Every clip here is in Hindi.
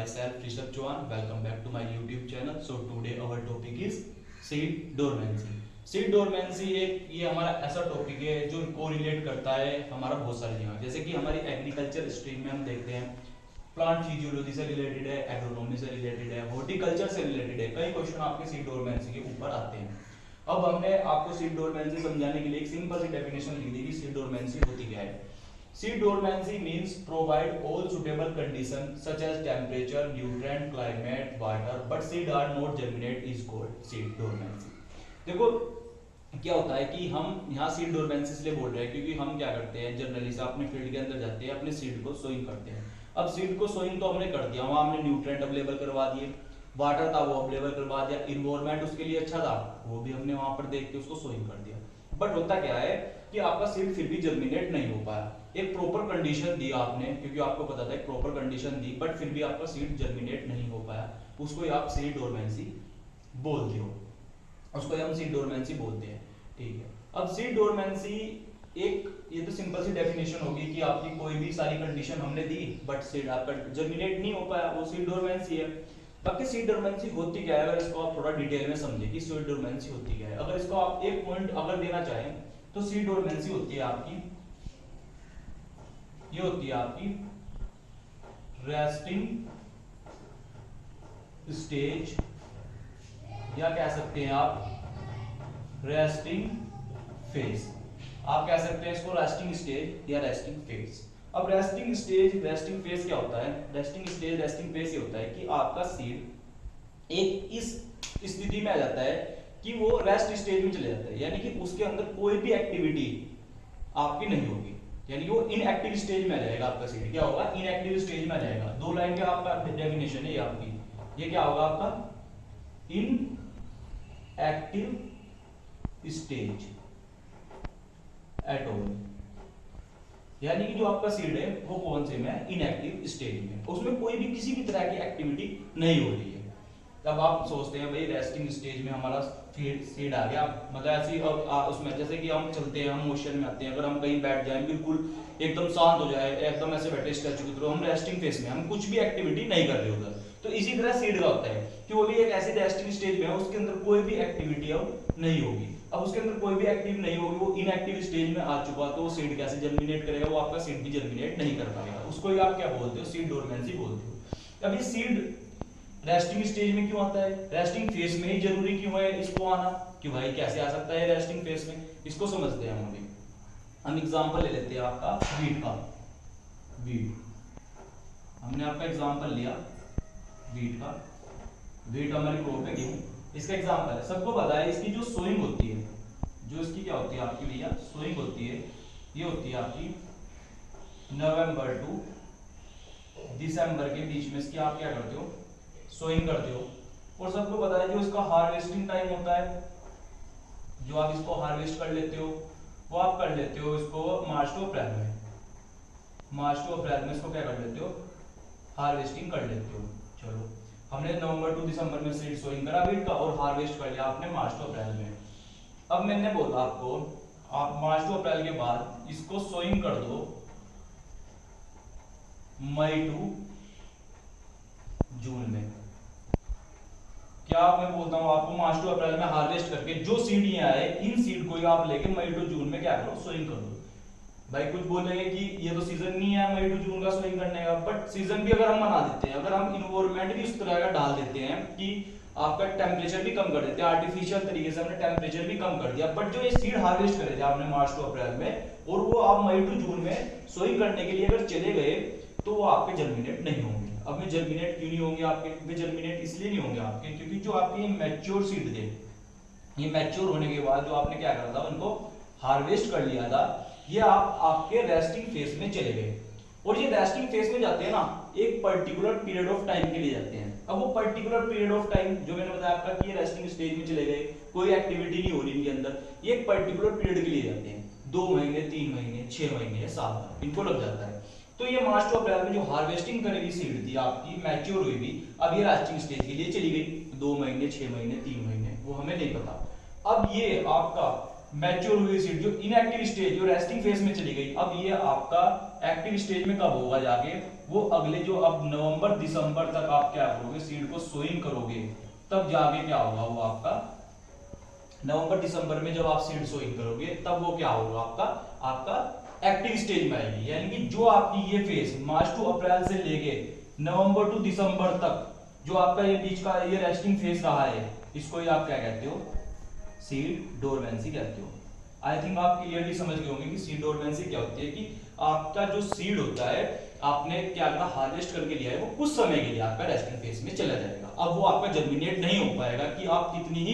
myself Rishabh Chauhan. Welcome back to my YouTube channel. So today our topic is seed dormancy. Seed dormancy एक ये हमारा ऐसा टॉपिक है जो कोरिलेट करता है हमारा बहुत सारी जगह, जैसे कि हमारी एग्रीकल्चर स्ट्रीम में हम देखते हैं प्लांट फिजियोलॉजी से रिलेटेड है, एग्रोनॉमी से रिलेटेड है, हॉर्टिकल्चर से रिलेटेड है, कई क्वेश्चन आपके सीड डोरमेंसी के ऊपर आते हैं। अब हमने आपको सीड डोरमेंसी समझाने के लिए एक सिंपल सी डेफिनेशन लिख दी कि सीड डोरमेंसी होती क्या है। Seed dormancy means provide all suitable conditions such as temperature, nutrient, climate, water, but seed are not germinate is called seed dormancy। देखो क्या होता है कि हम यहाँ सीड डोरमेंसी इसलिए बोल रहे हैं क्योंकि हम क्या करते हैं जनरली से अपने फील्ड के अंदर जाते हैं, अपने सीड को सोइंग करते हैं। अब सीड को सोइंग तो हमने कर दिया, वहाँ हमने न्यूट्रिएंट अवेलेबल करवा दिए, वाटर था वो अवेलेबल करवा दिया, इन्वायरमेंट उसके लिए अच्छा था वो भी हमने वहाँ पर देख के उसको सोइंग कर दिया। बट होता क्या है कि आपका सीड फिर भी जर्मिनेट नहीं हो पाया। एक प्रॉपर कंडीशन दी आपने, क्योंकि आपको पता था एक प्रॉपर कंडीशन दी, बट फिर भी आपका सीड जर्मिनेट नहीं हो पाया, उसको आप सीड डोरमेंसी बोलते हो, उसको हम सीड डोरमेंसी बोलते हैं। ठीक है, अब सीड डोरमेंसी एक ये तो सिंपल सी डेफिनेशन होगी कि आपकी कोई भी सारी कंडीशन हमने दी बट सीड आपका जर्मिनेट नहीं हो पाया, वो सीड डोरमेंसी है। बाकी सीड डोरमेंसी होती क्या है, अगर इसको आप थोड़ा डिटेल में समझे कि सीड डोरमेंसी होती क्या है, अगर इसको आप एक पॉइंट अगर देना चाहें तो सीड डोरमेंसी होती है आपकी, ये होती है आपकी रेस्टिंग स्टेज, या कह सकते हैं आप रेस्टिंग फेज, आप कह सकते हैं इसको रेस्टिंग स्टेज या रेस्टिंग फेज। अब रेस्टिंग स्टेज रेस्टिंग फेज क्या होता है, रेस्टिंग स्टेज रेस्टिंग फेज ये होता है कि आपका सीड एक इस स्थिति में आ जाता है कि वो रेस्ट स्टेज में चले जाता है, यानी कि उसके अंदर कोई भी एक्टिविटी आपकी नहीं होगी, यानी कि वो इनएक्टिव स्टेज में आ जाएगा। आपका सीड क्या होगा, इनएक्टिव स्टेज में आ जाएगा। दो लाइन का आपका डेफिनेशन है ये आपकी, ये क्या होगा आपका इनएक्टिव स्टेज एट ऑल, यानी कि जो आपका सीड है वो कौन से में है, इनएक्टिव स्टेज में, उसमें कोई भी किसी भी तरह की एक्टिविटी नहीं हो रही है। तब आप सोचते हैं भाई रेस्टिंग स्टेज में हमारा सीड आ गया, मतलब ऐसी उसमें जैसे कि हम चलते हैं, हम मोशन में आते हैं, अगर हम कहीं बैठ जाएं बिल्कुल एकदम शांत हो जाए, एकदम ऐसे बैठे स्टैचू की तरह, हम रेस्टिंग फेज में, हम कुछ भी एक्टिविटी नहीं कर रहे उधर। तो इसी तरह सीड का होता है कि वो भी एक ऐसी रेस्टिंग स्टेज में है, उसके अंदर कोई भी एक्टिविटी अब नहीं होगी। अब उसके अंदर कोई भी एक्टिव नहीं होगी, वो इनएक्टिव स्टेज में आ चुका, तो वो सीड कैसे जर्मिनेट करेगा, वो आपका सीड भी जर्मिनेट नहीं कर पाएगा, उसको ही आप क्या बोलते हो, सीड डोरमेंसी बोलते हो। अब ये सीड रेस्टिंग स्टेज में क्यों आता है, रेस्टिंग फेज में ही जरूरी क्यों है इसको आना, कि भाई कैसे आ सकता है रेस्टिंग फेज में, इसको समझते हैं हम अभी। हम एग्जांपल ले लेते हैं आपका वीट का, वीट हमने आपका एग्जांपल लिया वीट का, वीट हमारी क्रॉप है गेहूं, इसका एग्जांपल है, सबको पता है इसकी जो सोइंग होती है, जो इसकी क्या होती है आपकी भैया सोइंग होती है, ये होती है आपकी नवंबर टू दिसंबर के बीच में इसकी आप क्या करते हो, सोइंग करते हो। और सबको पता है जो इसका हार्वेस्टिंग टाइम होता है, जो आप इसको हार्वेस्ट कर लेते हो, वो आप कर लेते हो इसको मार्च टू अप्रैल में, मार्च टू अप्रैल में इसको क्या कर लेते हो, हार्वेस्टिंग कर लेते हो। चलो हमने नवंबर टू दिसंबर में सीड सोइंग करा वीट का और हार्वेस्ट कर लिया आपने मार्च टू अप्रैल में। अब मैंने बोला आपको आप मार्च टू अप्रैल के बाद इसको सोइंग कर दो मई टू जून में। क्या मैं बोलता हूं आपको मार्च टू अप्रैल में हार्वेस्ट करके जो सीड ये आए, इन सीड को आप लेके मई टू जून में क्या करो, सोइंग कर दो। भाई कुछ बोलेंगे कि ये तो सीजन नहीं है मई टू जून का सोइंग करने का, बट सीजन भी अगर हम बना देते हैं, अगर हम इन्वायरमेंट भी इस तरह का डाल देते हैं कि आपका टेम्परेचर भी कम कर देते हैं, आर्टिफिशियल तरीके से हमने टेम्परेचर भी कम कर दिया, बट जो ये सीड हार्वेस्ट करे थे आपने मार्च टू अप्रैल में और वो आप मई टू जून में सोइंग करने के लिए अगर चले गए तो वो आपके जर्मिनेट नहीं होंगे। अब में जर्मिनेट क्यों नहीं होंगे आपके, वे जर्मिनेट इसलिए नहीं होंगे आपके क्योंकि जो आपके मैच्योर सीड थे, ये मैच्योर होने के बाद जो आपने क्या करा था उनको हार्वेस्ट कर लिया था, ये आप आपके रेस्टिंग फेज में चले गए। और ये रेस्टिंग फेज में जाते हैं ना एक पर्टिकुलर पीरियड ऑफ टाइम के लिए जाते हैं। अब वो पर्टिकुलर पीरियड ऑफ टाइम जो मैंने बताया आपका कि ये रेस्टिंग स्टेज में चले गए, कोई एक्टिविटी नहीं हो रही इनके अंदर, ये एक पर्टिकुलर पीरियड के लिए जाते हैं, 2 महीने 3 महीने 6 महीने या साल भर इनको लग जाता है। तो ये मार्च टू अप्रैल में जो हार्वेस्टिंग करेगी सीड थी आपकी मैच्योर हुई भी, अब ये रेस्टिंग स्टेज के लिए चली गई, 2 महीने 6 महीने 3 महीने वो हमें नहीं पता। अब ये आपका मैच्योर हुई सीड जो इनएक्टिव स्टेज जो रेस्टिंग फेज में चली गई, अब ये आपका एक्टिव स्टेज में कब होगा जाके, वो अगले जो अब नवंबर दिसंबर तक आप क्या करोगे, सीड को सोइंग करोगे, तब जाके क्या होगा वो आपका नवंबर दिसंबर में जब आप सीड सोइंग करोगे तब वो क्या होगा आपका एक्टिव स्टेज में आएगी। यानी कि जो आपकी ये फेज मार्च टू अप्रैल से लेके नवंबर टू दिसंबर तक जो आपका ये बीच का ये रेस्टिंग फेज रहा है, इसको ही आप क्या कहते हो, सीड डोरमेंसी कहते हो। आई थिंक आप क्लियरली समझ गए होंगे कि सीड डोरमेंसी क्या होती है, कि आपका जो सीड होता है आपने क्या करना, हार्वेस्ट करके लिया है, वो कुछ समय के लिए आपका रेस्टिंग फेज में चला जाएगा। अब वो आपका जर्मिनेट नहीं हो पाएगा, कि आप कितनी ही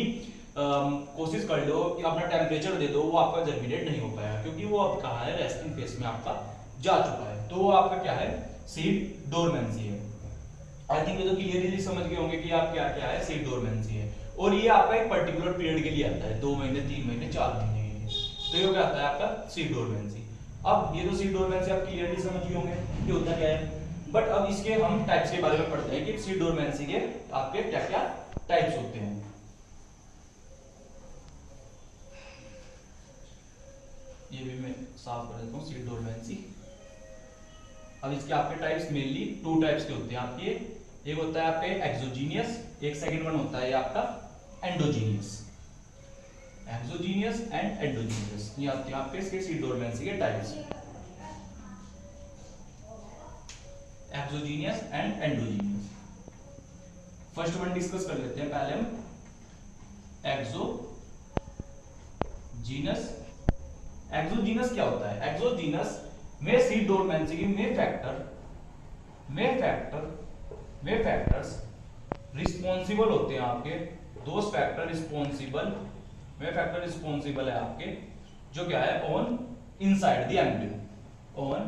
कोशिश कर लो कि अपना टेम्परेचर दे दो, वो आपका जर्मिनेट नहीं हो पाएगा, क्योंकि वो अब कहाँ है, रेस्टिंग फेज में आपका जा चुका है। तो वो आपका क्या है, सीड डोरमेंसी है। आई थिंक ये तो क्लियरली समझ गए होंगे कि आप क्या क्या है, सीड डोरमेंसी है। और ये आपका एक पर्टिकुलर पीरियड के लिए आता है, 2 महीने 3 महीने 4 महीने के लिए, तो ये क्या आता है आपका सीड डोरमेंसी। अब ये तो सीड डोरमेंसी आप क्लियरली समझ गए होंगे कि होता क्या है, बट अब इसके हम टाइप्स के बारे में पढ़ते हैं कि सीड डोरमेंसी के आपके क्या क्या टाइप्स होते हैं। ये भी मैं साफ कर देता हूँ, सीड डोरमेंसी। अब इसके आपके टाइप्स मेनली 2 टाइप्स के होते हैं आपके, एक होता है आपके एक्सोजीनियस, एक सेकंड वन होता है आपका एंडोजीनियस। एक्सोजीनियस एंड एंडोजीनियस, ये आते हैं आपके इसके सीड डोरमेंसी के types, exogenous and endogenous. First one discuss कर लेते हैं पहले हम, एक्सोजीनस। एक्सोजीनस क्या होता है, एक्सोजीनस में सीड डोरमेंसी की में फैक्टर्स रिस्पॉन्सिबल होते हैं आपके, दोस फैक्टर रिस्पॉन्सिबल, में फैक्टर रिस्पॉन्सिबल है आपके, जो क्या है, on inside the embryo, on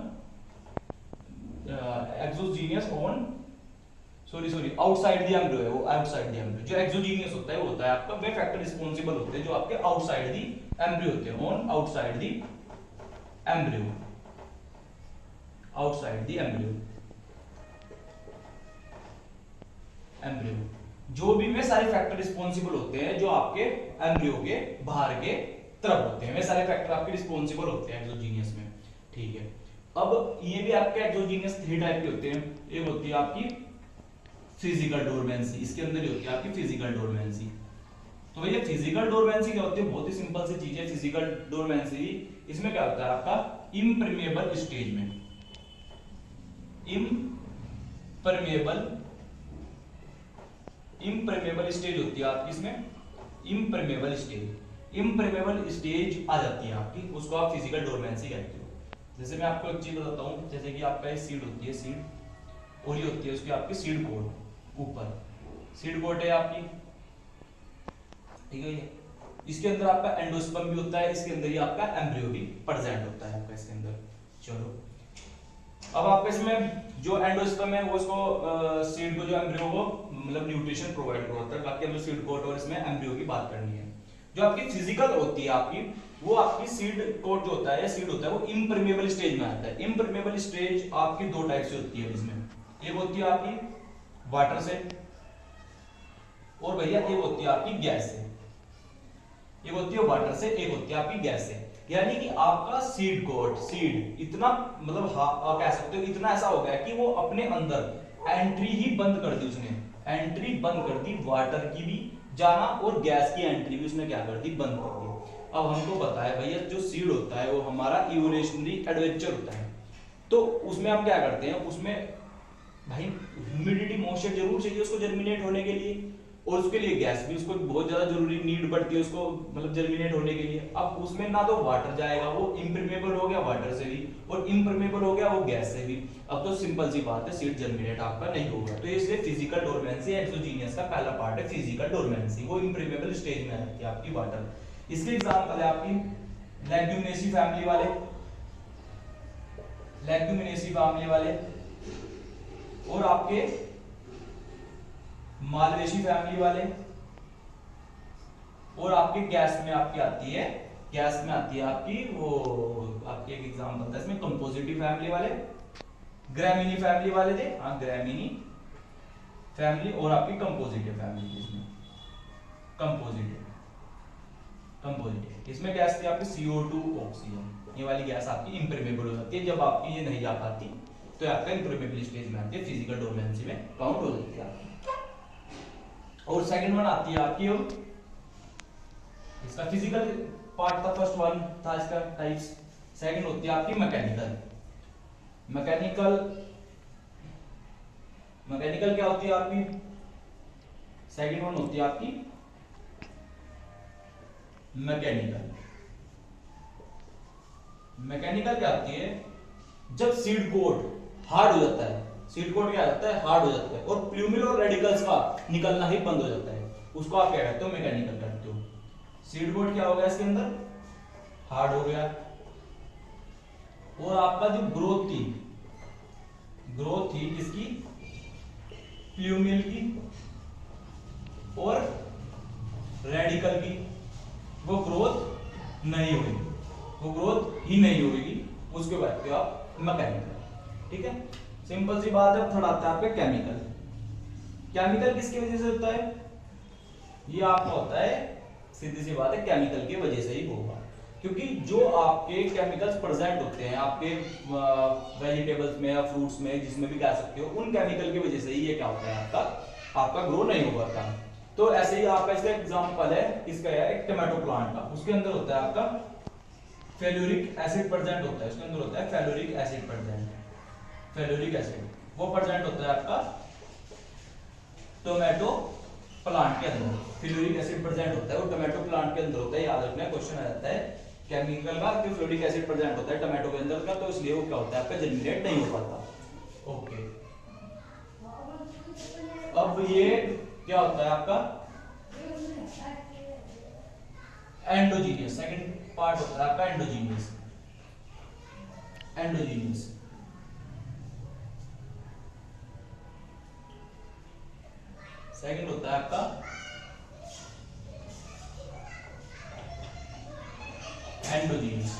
exogenous on sorry outside the embryo है, वो आउटसाइड द एम्ब्रियो। जो एक्सोजीनियस होता है वो होता है आपका, में फैक्टर रिस्पॉन्सिबल होते हैं जो आपके आउटसाइड द एम्ब्रियो होते हैं, on outside the embryo, outside the embryo. जो भी में सारे फैक्टर रिस्पॉन्सिबल होते हैं जो आपके एम्ब्रियो के बाहर के तरफ होते हैं, वे सारे फैक्टर आपके रिस्पॉन्सिबल होते हैं एक्सोजीनियस में, ठीक है। अब ये भी आपके एक्सोजीनियस 3 टाइप के होते हैं, एक होती है आपकी फिजिकल डोरमेंसी, इसके अंदर ही होती है आपकी फिजिकल डोरमेंसी। तो भैया फिजिकल डोरमेंसी क्या होती है, बहुत ही सिंपल सी चीज है फिजिकल डोरमेंसी। इसमें क्या होता है आपका, इम्परमेबल स्टेज में, इम्परमेबल स्टेज होती है आपकी, इसमें इम्परमेबल स्टेज आ जाती है आपकी, उसको आप फिजिकल डोरमेंसी कहते हो। जैसे मैं आपको एक चीज बताता हूँ, जैसे कि आपका ये सीड होती है, सीड, और ये होती है उसकी आपकी सीड कोट, ऊपर सीड कोट है आपकी, ठीक है। इसके अंदर आपका एंडोस्पर्म भी होता है, इसके अंदर ही आपका एम्ब्रियो भी प्रेजेंट होता है आपका इसके अंदर। चलो अब आपका इसमें जो एंडोस्पर्म है वो इसको सीड को, जो एम्ब्रियो को मतलब न्यूट्रिशन प्रोवाइड करता है। बाकी हमें सीड कोट और इसमें एम्ब्रियो की बात करनी है। जो आपकी फिजिकल होती है आपकी, वो आपकी सीड कोट जो होता है, सीड होता है, वो इम्परमेबल स्टेज में आता है। इम्परमेबल स्टेज आपकी 2 टाइप से होती है इसमें, एक होती है आपकी वाटर से, और भैया एक होती है आपकी गैस से। एक होती है वाटर से, एक होती है आपकी गैस से। यानी कि आपका सीड कोट, सीड इतना मतलब कह सकते हो इतना ऐसा हो गया कि वो अपने अंदर एंट्री ही बंद कर दी, उसने एंट्री बंद कर दी, वाटर की भी जाना और गैस की एंट्री भी उसने क्या कर दी, बंद कर दी। अब हमको पता है भैया जो सीड होता है वो हमारा इवोल्यूशनरी एडवेंचर होता है, तो उसमें हम क्या करते हैं, उसमें भाई ह्यूमिडिटी मॉइस्चर जरूर चाहिए उसको जर्मिनेट होने के लिए, और उसके लिए गैस भी उसको बहुत ज्यादा जरूरी नीड पड़ती है उसको मतलब जर्मिनेट होने के लिए। अब उसमें ना तो वाटर जाएगा, वो इम्परमेबल हो गया वाटर से भी, और इम्परमेबल हो गया वो गैस से भी। अब तो सिंपल सी बात है, सीड जर्मिनेट आपका नहीं होगा। तो इसलिए फिजिकल डोरमेंसी एक्सोजीनियस का पहला पार्ट है फिजिकल डोरमेंसी, वो इम्परमेबल स्टेज में आती है आपकी वाटर। इसके एग्जांपल है आपकी लेग्यूमिनेसी फैमिली वाले, लेग्यूमिनेसी फैमिली वाले, और आपके मालवेशी फैमिली वाले, और आपके गैस में आपकी आती है, गैस में आती है आपकी वो आपकी एक एग्जांपल था इसमें कंपोजिटिव फैमिली वाले, ग्रामिनी फैमिली वाले थे, हाँ ग्रामिनी फैमिली, और आपकी कंपोजिटिव फैमिली, इसमें कंपोजिटिव इसमें गैस थी आपकी CO2 ऑक्सीजन। ये वाली गैस आपकी इम्परमेबल हो जाती है। जब आपकी ये नहीं जा पाती तो आपका इम्परमेबल स्टेज में आती है, फिजिकल डोरमेंसी में काउंट हो जाती है आपकी। और सेकंड वन आती है आपकी, अब इसका फिजिकल पार्ट था, फर्स्ट वन था इसका टाइप्स। सेकंड होती है आपकी मैकेनिकल। मैकेनिकल क्या होती है आपकी? सेकंड वन होती है आपकी मैकेनिकल क्या होती है? जब सीड कोड हार्ड हो जाता है, सीड कोड क्या होता है? हार्ड हो जाता है, और प्लूमिल और रेडिकल्स का निकलना ही बंद हो जाता है, उसको आप क्या कहते हो? मैकेनिकल कहते हो। सीड कोड क्या हो गया इसके अंदर? हार्ड हो गया, और आपका जो ग्रोथ थी किसकी? प्लूमिल की और रेडिकल की, वो ग्रोथ नहीं होगी, वो ग्रोथ ही नहीं होगी, उसके बाद पे आप मैकेनिकल। ठीक है, सिंपल सी बात है। थोड़ा आता है आपका केमिकल किसकी वजह से होता है? ये आपका होता है, सीधी सी बात है, केमिकल की वजह से ही होगा, क्योंकि जो आपके केमिकल्स प्रेजेंट होते हैं आपके वेजिटेबल्स में या फ्रूट्स में, जिसमें भी कह सकते हो, उन केमिकल की वजह से ही ये क्या होता है? आपका ग्रो नहीं हो पाता। तो ऐसे ही आपका इसका एग्जांपल है, इसका है एक टमाटो प्लांट का, उसके अंदर होता है आपका फेलोरिक एसिड प्रेजेंट होता है, उसके अंदर होता है फेलोरिक एसिड प्रेजेंट, फेलोरिक एसिड वो प्रेजेंट होता है आपका टोमेटो प्लांट के अंदर, फेलोरिक एसिड प्रेजेंट होता है, वो टोमेटो प्लांट के अंदर होता है। याद रखना, क्वेश्चन आ जाता है केमिकल का कि फ्लोरिक एसिड प्रेजेंट होता है टोमेटो के अंदर का, तो इसलिए वो क्या होता है? आपका जर्मिनेट नहीं हो पाता। ओके, अब ये क्या होता है आपका? एंडोजीनियस। सेकंड पार्ट होता है आपका एंडोजीनियस। सेकंड होता है आपका एंडोजीनियस।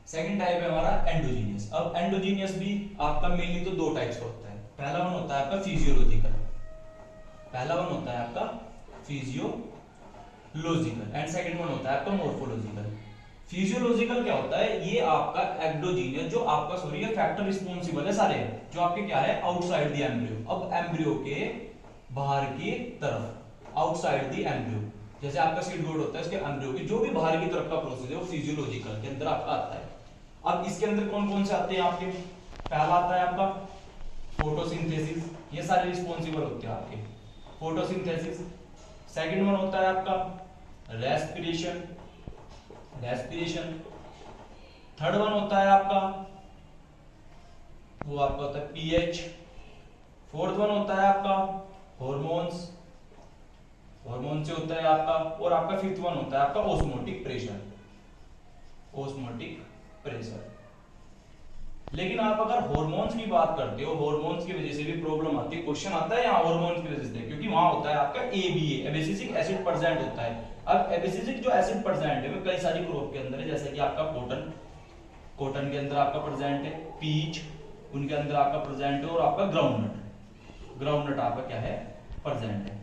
सेकंड टाइप है हमारा एंडोजीनियस। अब एंडोजीनियस भी आपका मेनली तो दो टाइप्स का होता है। पहला वन होता है आपका फिजियोलॉजिकल एंड सेकंड वन होता है आपका मॉर्फोलॉजिकल। फिजियोलॉजिकल क्या होता है? ये आपका एंडोजीनियस, जो आपका सॉरी ये फैक्टर रिस्पांसिबल है सारे, जो आपके क्या है? Outside the embryo. अब एम्ब्रियो के बाहर की तरफ, आउटसाइड द एम्ब्रियो, जैसे आपका सीड कोड होता है, इसके एम्ब्रियो की जो भी बाहर की तरफ का प्रोसेस है वो फिजियोलॉजिकल के अंदर आपका आता है। अब इसके अंदर कौन कौन से आते हैं आपके? पहला आता है आपका फोटोसिंथेसिस, ये सारे रिस्पांसिबल होते हैं आपके फोटोसिंथेसिस। सेकंड वन होता है आपका रेस्पिरेशन। थर्ड वन होता है आपका वो आपका होता है पीएच। फोर्थ वन होता है आपका हॉर्मोन्स से होता है आपका, और आपका फिफ्थ वन होता है आपका ऑस्मोटिक प्रेशर। लेकिन आप अगर हॉर्मोन्स की बात करते हो, हॉर्मोन्स की वजह से भी प्रॉब्लम आती है, क्वेश्चन आता है यहाँ हॉर्मोन्स की वजह से, क्योंकि वहां होता है आपका एबीए, एबेसिसिक एसिड प्रेजेंट होता है। अब एबेसिसिक जो एसिड प्रेजेंट है वो कई सारी क्रॉप के अंदर है, जैसे कि आपका कॉटन के अंदर आपका प्रेजेंट है, पीच उनके अंदर आपका प्रेजेंट है, और आपका ग्राउंडनट आपका क्या है? प्रेजेंट है।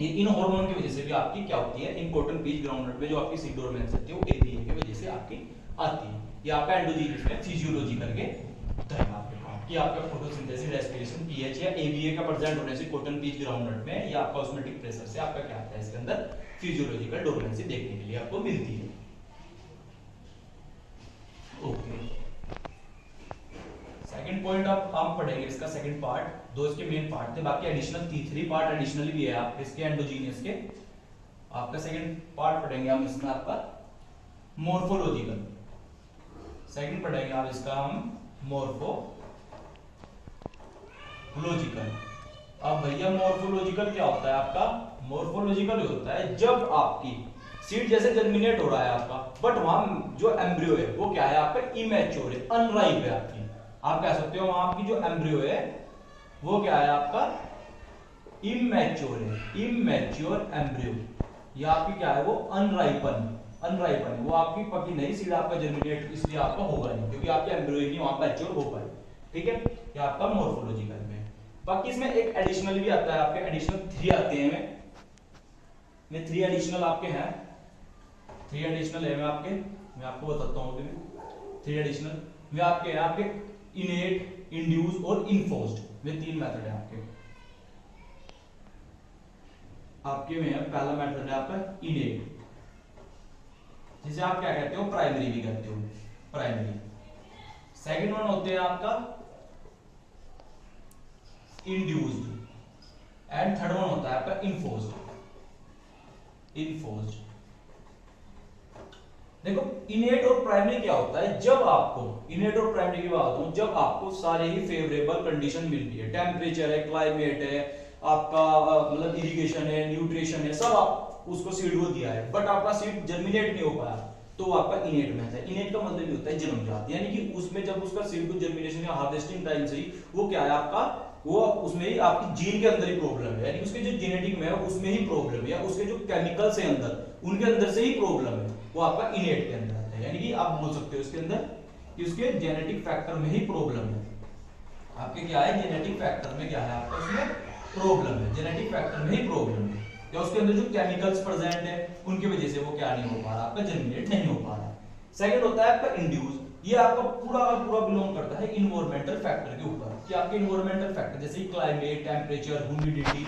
इन हार्मोन की वजह से भी आपकी क्या होती है? इन कॉटन, पीच, ग्राउंडनट में जो आपकी सीड डोरमेंस होती है वो एबीए की वजह से आपकी आती है। ये आपका एंडोजीनियस में फिजियोलॉजिकल के तरह कि आपका फोटोसिंथेसिस, रेस्पिरेशन, पीएच या एबीए का प्रेजेंट होने से कॉटन, पीच, ग्राउंडनट में, या आपका ऑस्मोटिक प्रेशर से आपका क्या आता है? इसके अंदर फिजियोलॉजिकल डोरमेंसी देखने के लिए आपको मिलती है। ओके, सेकंड पॉइंट अब हम पढ़ेंगे इसका सेकंड पार्ट। दो इसके मेन पार्ट थे, बाकी एडिशनल 3 पार्ट एडिशनली भी है आप इसके एंडोजीनियस के। आपका सेकंड पार्ट पढ़ेंगे हम इसमें आपका मॉर्फोलॉजिकल। सेकंड पढ़ेंगे आप इसका हम मॉर्फोलॉजिकल। अब भैया मॉर्फोलॉजिकल क्या होता है आपका? मॉर्फोलॉजिकल होता है जब आपकी सीड जैसे जर्मिनेट हो रहा है आपका, बट वहां जो एम्ब्रियो है वो क्या है? आपका इमैच्योर है, अनराइप है आपकी। आप कह सकते हो वहां आपकी जो एम्ब्रियो है वो क्या है? आपका इमैच्योर है, इमैच्योर एम्ब्रियो। ये आपकी क्या है? वो अनराइपन है, वो आपकी पकी नहीं, सीधा आपका जर्मिनेट इसलिए आपका होगा नहीं, क्योंकि आपके एम्ब्रियो की वहां मैच्योर हो पाए। ठीक है, ये आपका मॉर्फोलॉजिकल में। बाकी इसमें एक एडिशनल भी आता है आपके, एडिशनल 3 आते हैं में 3 एडिशनल आपके हैं, 3 एडिशनल है मैं आपको बताता हूं अभी। 3 एडिशनल में आपके हैं आपके इनेट, इंड्यूस और इनफोर्स्ड, में 3 मेथड है आपके में है। पहला मेथड है आपका इनेट, जिसे आप क्या कहते हो, प्राइमरी भी कहते हो, प्राइमरी। सेकंड वन होते हैं आपका इंड्यूस्ड, एंड थर्ड वन होता है आपका इनफोर्स्ड। देखो इनेट और प्राइमरी क्या होता है, जब आपको इनेट और प्राइमरी की बात हूं, जब आपको सारे ही फेवरेबल कंडीशन मिल रही है, टेम्परेचर है, क्लाइमेट है, आपका मतलब इरिगेशन है, न्यूट्रिशन है, सब आप उसको सीड को दिया है, बट आपका सीड जर्मिनेट नहीं हो पाया, तो आपका इनेट में है। इनेट का मतलब ये होता है जन्मजात, यानी कि उसमें जब उसका सीड को जर्मिनेशन या हार्वेस्टिंग टाइम से ही वो क्या है आपका, वो उसमें ही आपकी जीन के अंदर ही प्रॉब्लम है, यानी उसके जो जेनेटिक में है उसमें ही प्रॉब्लम है, या उसके जो केमिकल्स है अंदर उनके अंदर से ही प्रॉब्लम है, वो आपका इनेट के अंदर आता है। यानी कि आप बोल सकते हो इसके अंदर कि उसके जेनेटिक फैक्टर में ही प्रॉब्लम है। आपके क्या है, जेनेटिक फैक्टर में क्या है आपका, उसमें प्रॉब्लम है, जेनेटिक फैक्टर में ही प्रॉब्लम है, या उसके अंदर जो केमिकल्स प्रेजेंट है उनकी वजह से वो क्या नहीं हो पा रहा, आपका जर्मिनेट नहीं हो पा रहा। सेकंड होता है आपका इंड्यूस, ये आपका पूरा का पूरा बिलोंग करता है इन्वायरमेंटल फैक्टर के ऊपर, कि आपके इन्वायरमेंटल फैक्टर जैसे क्लाइमेट, टेम्परेचर, ह्यूमिडिटी,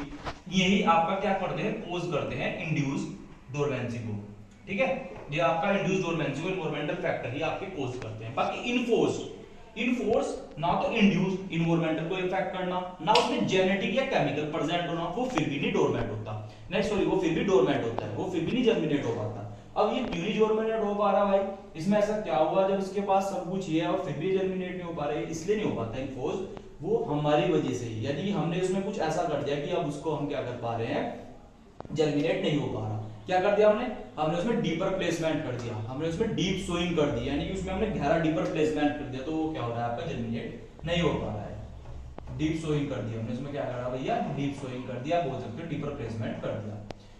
यही आपका क्या करते हैं, कोज करते हैं इंड्यूस डोरमेंसी को। ठीक है, ये आपका इंड्यूस डोरमेंसी को इन्वायरमेंटल फैक्टर ही आपके कोज करते हैं। बाकी इनफोर्स ना तो इंड्यूस इन्वायरमेंटल को इफेक्ट करना, ना उसमें जेनेटिक या केमिकल प्रेजेंट होना, वो फिर भी नहीं डोरमेंट होता, नहीं सॉरी वो फिर भी डोरमेंट होता है, वो फिर भी नहीं जर्मिनेट हो पाता। अब ये क्यों नहीं जर्मिनेट हो पा रहा भाई, इसमें ऐसा क्या हुआ जब इसके पास सब कुछ ये है और फिर भी जर्मिनेट नहीं हो पा रहा है, इसलिए नहीं हो पाता इनफोर्स, वो हमारी वजह से ही, यानी हमने उसमें कुछ ऐसा कर दिया कि अब उसको हम क्या कर पा रहे हैं, जर्मिनेट नहीं हो पा रहा। क्या कर दिया हमने उसमें डीपर प्लेसमेंट कर दिया, हमने उसमें डीप सोइंग कर दी, यानी कि उसमें हमने गहरा डीपर प्लेसमेंट कर दिया, तो वो क्या हो रहा है आपका, जर्मिनेट नहीं हो पा रहा है। डीप सोइंग कर दिया हमने, उसमें क्या करा भैया, डीप सोइंग कर दिया, बोल सकते हो डीपर प्लेसमेंट कर दिया।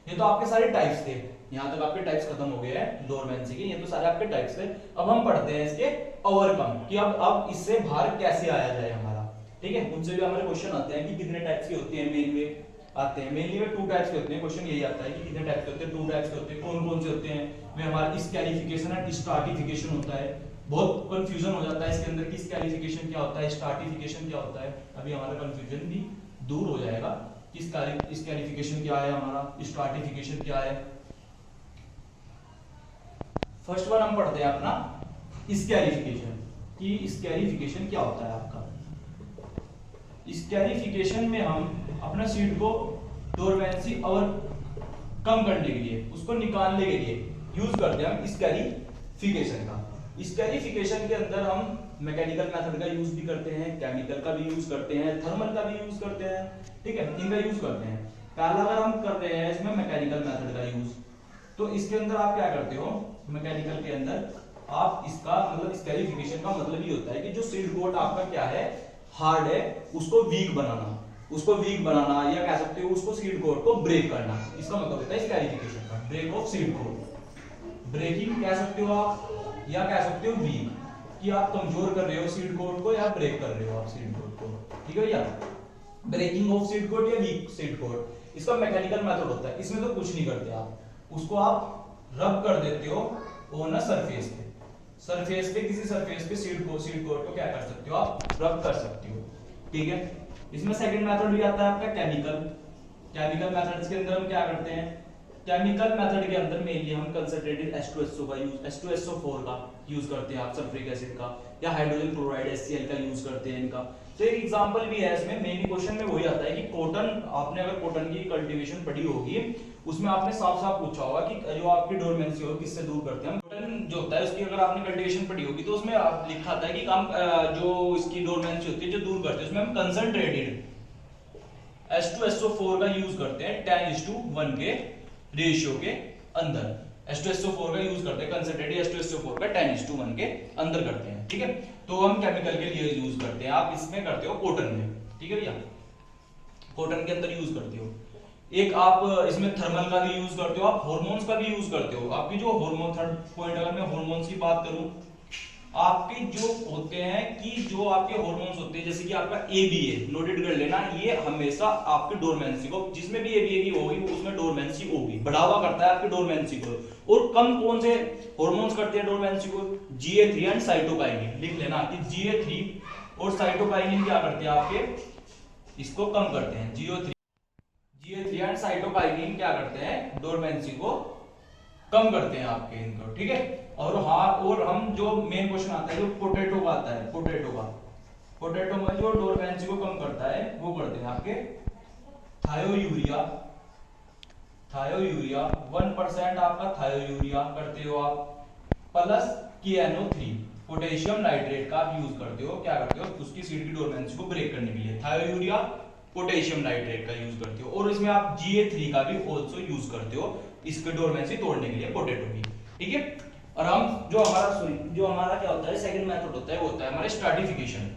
ये तो आपके सारे टाइप्स थे, यहाँ तक आपके टाइप्स खत्म हो गए हैं डोरमेंसी के, ये तो सारे आपके टाइप्स थे। अब हम पढ़ते हैं इसके ओवरकम, कि अब इससे बाहर कैसे आया जाए हमारा। ठीक है, उनसे भी हमारे क्वेश्चन आते हैं कि कितने टाइप्स के होते हैं, मेनली आते हैं, मेनली में 2 टाइप्स के होते हैं, क्वेश्चन यही आता है कि कितने टाइप्स के होते हैं, 2 टाइप्स के होते हैं, कौन कौन से होते हैं, वे हमारा स्कैरिफिकेशन एंड स्ट्राटिफिकेशन होता है। बहुत कंफ्यूजन हो जाता है इसके अंदर कि स्कैरिफिकेशन क्या होता है, स्ट्राटिफिकेशन क्या होता है, अभी हमारा कंफ्यूजन भी दूर हो जाएगा कि स्कैरिफिकेशन क्या है, हमारा स्ट्राटिफिकेशन क्या है। फर्स्ट वन हम पढ़ते हैं अपना स्कैरिफिकेशन, कि स्कैरिफिकेशन क्या होता है आपका। स्कैरिफिकेशन में हम अपना सीड को डोरमेंसी और कम करने के लिए, उसको निकालने के लिए यूज करते हैं हम स्कैरिफिकेशन का। स्कैरिफिकेशन के अंदर हम मैकेनिकल मेथड का यूज भी करते हैं, केमिकल का भी यूज करते हैं, थर्मल का भी यूज करते हैं, ठीक है, इनका यूज करते हैं। पहला अगर हम कर रहे हैं इसमें मैकेनिकल मेथड का यूज, तो इसके अंदर आप क्या करते हो, मैकेनिकल के अंदर आप इसका मतलब स्कैरिफिकेशन का मतलब ये होता है कि जो सीड कोट आपका क्या है, हार्ड है, उसको वीक बनाना, या कह सकते हो उसको सीड कोट को ब्रेक करना, इसका मतलब होता है स्कैरिफिकेशन का, break of seed coat. Breaking कह सकते हो आप, या कह सकते हो वीक, कि आप कमजोर कर रहे हो सीड कोट को या ब्रेक कर रहे हो आप सीड कोट को। ठीक है भैया, ब्रेकिंग ऑफ सीड कोट या वीक सीड कोट, इसका मैकेनिकल मेथड होता है। इसमें तो कुछ नहीं करते आप, उसको आप रब कर देते हो वो ना सरफेस पे किसी सरफेस पे सीड कोट को क्या कर सकते हो आप, रब कर सकते हो। ठीक है, इसमें सेकंड मेथड भी आता है आपका केमिकल मेथड्स के अंदर हम क्या करते हैं, केमिकल मेथड के अंदर मेनली हम कंसंट्रेटेड H2SO का यूज, H2SO4 का यूज करते हैं आप, सल्फ्यूरिक एसिड का, या हाइड्रोजन क्लोराइड HCl का यूज करते हैं इनका। तो एक एग्जांपल भी है इसमें, मेन क्वेश्चन में वही आता है कि कॉटन, आपने अगर कॉटन की कल्टीवेशन पढ़ी होगी, उसमें आपने साफ साफ पूछा होगा कि जो आपकी डोरमेंसी हो किससे दूर करते हैं। कॉटन जो होता है उसकी अगर आपने कल्टीवेशन पढ़ी होगी तो उसमें आप लिखा था कि हम जो इसकी डोरमेंसी होती है जो दूर करते हैं, उसमें हम कंसंट्रेटेड H2SO4 का यूज करते हैं 10:1 के रेशियो के अंदर। H2SO4 का यूज करते हैं, कंसंट्रेटेड H2SO4 का 10:1 के अंदर करते हैं। ठीक है, तो हम केमिकल के लिए यूज करते हैं, आप इसमें करते हो कॉटन में। ठीक है भैया, कॉटन के अंदर यूज करते हो। एक आप इसमें थर्मल का भी यूज करते हो, आप हार्मोन्स का भी यूज करते हो। आपकी जो हार्मोन, थर्ड पॉइंट अगर मैं हार्मोन्स की बात करूं, आपके जो होते हैं कि जो आपके हार्मोन्स होते हैं, जैसे कि आपका एबीए, नोटेड कर लेना, ये हमेशा आपकी डोरमेंसी को, जिसमें भी एबीए की होगी उसमें डोरमेंसी होगी, बढ़ावा करता है आपकी डोरमेंसी को। और कम कौन से हार्मोन्स करते हैं डोरमेंसी को? GA3 and cytokinin. लिख लेना कि GA3 और साइटोकाइनिन क्या करते हैं आपके, इसको कम करते हैं। GA3 एंड साइटोकाइनिन क्या करते हैं, डोरमेंसी को कम करते हैं आपके इनको, ठीक है। और हाँ, और हम जो मेन क्वेश्चन आता है जो पोटैटो का आता है, पोटैटो में जो डोरमेंसी को कम करता है वो करते हैं आपके थायोयूरिया 1% आपका थायोयूरिया करते हो आप, प्लस KNO3 पोटेशियम नाइट्रेट का आप यूज करते हो, क्या करते हो, उसकी सीड की डोरमेंसी को ब्रेक करने के लिए थायोयूरिया पोटेशियम नाइट्रेट का यूज करते हो। और इसमें आप GA3 का भी ऑल्सो यूज करते हो इसके डोरमेंसी तोड़ने के लिए पोटैटो की, ठीक है। और हम जो हमारा क्या होता है, सेकंड मेथड होता है, वो होता है हमारा स्ट्रैटिफिकेशन।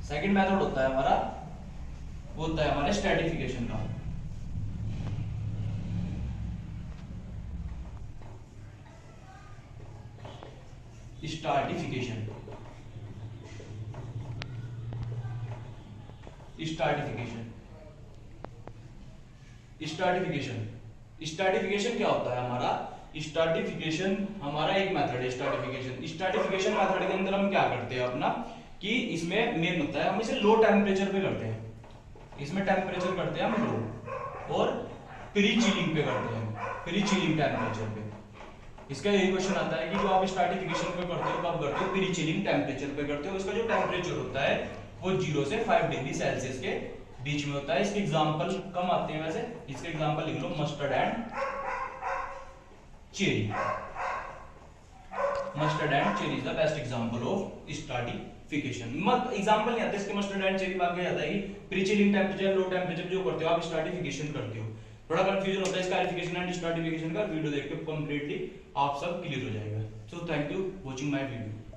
सेकंड मेथड होता है हमारा, वो होता है हमारे स्ट्रैटिफिकेशन का। स्ट्रैटिफिकेशन क्या होता है हमारा? स्ट्रैटिफिकेशन हमारा एक मेथड है। स्ट्रैटिफिकेशन मेथड के अंदर हम क्या करते हैं अपना, कि इसमें मेन होता है, हम इसे लो टेम्परेचर पे करते हैं, इसमें टेम्परेचर करते हैं हम लो, और प्री चिलिंग पे करते हैं, प्री चिलिंग टेम्परेचर पे। इसका यही क्वेश्चन आता है कि जो आप स्ट्रैटिफिकेशन पे करते हो कब करते हो, प्री चिलिंग टेम्परेचर पे करते हो। इसका जो टेम्परेचर होता है वो 0 से 5 डिग्री सेल्सियस के बीच में होता है। इसके एग्जांपल कम आते हैं वैसे, इसके एग्जांपल लिख लो, mustard and cherry. Mustard and cherry is the best example of stratification. मत एग्जांपल नहीं आते इसके मस्टर्ड एंड चेरी, बाकी आता है कि pre chilling temperature, low temperature जो करते हो आप स्ट्रैटिफिकेशन करते हो। थोड़ा कंफ्यूजन होता है इसका क्लैरिफिकेशन एंड स्ट्रैटिफिकेशन का, वीडियो देख के कंप्लीटली आप सब क्लियर हो जाएगा। So thank you watching my video.